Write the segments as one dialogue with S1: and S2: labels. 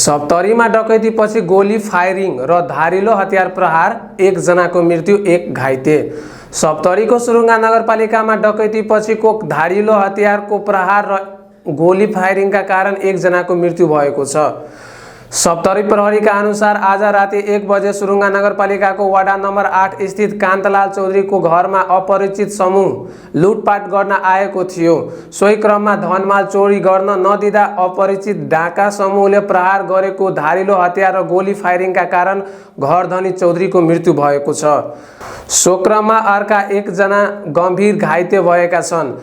S1: सप्तरीमा डकैतीपछि गोली फायरिङ र धारिलो हतियार प्रहार, 1 जनाको मृत्यु 1 घाइते। सप्तरीको सुरुङ्गा नगरपालिकामा डकैतीपछिको धारिलो हतियारको प्रहार र गोली फायरिङका कारण 1 जनाको मृत्यु भएको छ। सप्तरी प्रहरीका अनुसार आज राति 1 बजे सुरुङ्गा नगरपालिकाको वडा नम्बर 8 स्थित कान्तलाल चौधरीको घरमा अपरिचित समूह लुटपाट गर्न आएको थियो। सोही क्रममा धनमाल चोरी गर्न नदिँदा अपरिचित डाका समूहले प्रहार गरेको धारिलो हतियार र गोली फायरिङका कारण घरधनी चौधरीको मृत्यु भएको छ। सो क्रममा अर्का 1 जना गम्भीर घाइते भएका छन्।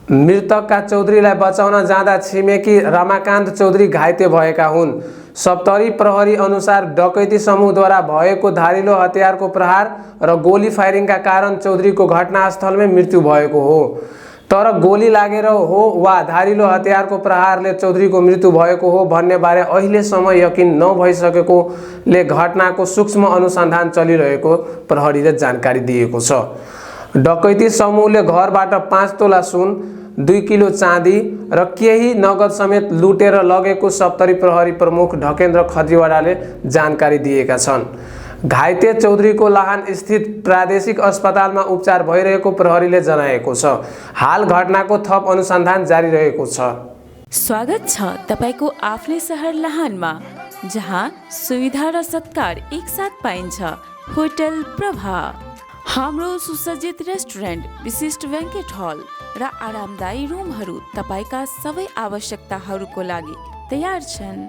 S1: मृतकका चौधरीलाई बचाउन जाँदा छिमेकी रमाकान्त चौधरी घाइते भएका हुन्। सप्तरी प्रहरी अनुसार डकैती समूहद्वारा भएको धारिलो हतियारको प्रहार र गोली फायरिङका कारण चौधरीको घटनास्थलमै मृत्यु भएको हो। तर गोली लागेर हो वा धारिलो हतियारको प्रहारले चौधरीको मृत्यु भएको हो भन्ने बारे अहिलेसम्म यकिन नभइसकेकोले घटनाको सूक्ष्म अनुसन्धान चलिरहेको प्रहरीले जानकारी दिएको छ। डकैती समूहले घरबाट 5 तोला सुन, 2 किलो चाँदी र केही नगद समेत लुटेर लगेको सप्तरी प्रहरी प्रमुख ढकेन्द्र खत्रीवालाले जानकारी दिएका छन्। घाइते चौधरीको लाहान स्थित प्रादेशिक अस्पतालमा उपचार भइरहेको प्रहरीले जनाएको छ। हाल घटनाको थप अनुसन्धान जारी रहेको छ।
S2: स्वागत छ तपाईको आफ्नै सहर लाहानमा, जहाँ सुविधा र सत्कार एकसाथ पाइन्छ। होटल प्रभा, हाम्रो सुसज्जित रेस्टुरेन्ट, विशिष्ट बैंक्वेट हल र आरामदायी रुमहरू तपाईका सबै आवश्यकताहरूको लागि तयार छन्।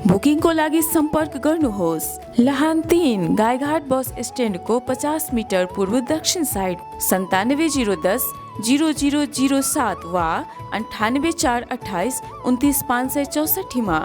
S2: बुकिङको लागि सम्पर्क गर्नुहोस्। लाहान 3 गाईघाट बस स्ट्यान्डको 50 मिटर पूर्व दक्षिण साइड 97010 0007 वा 98428 29564 मा।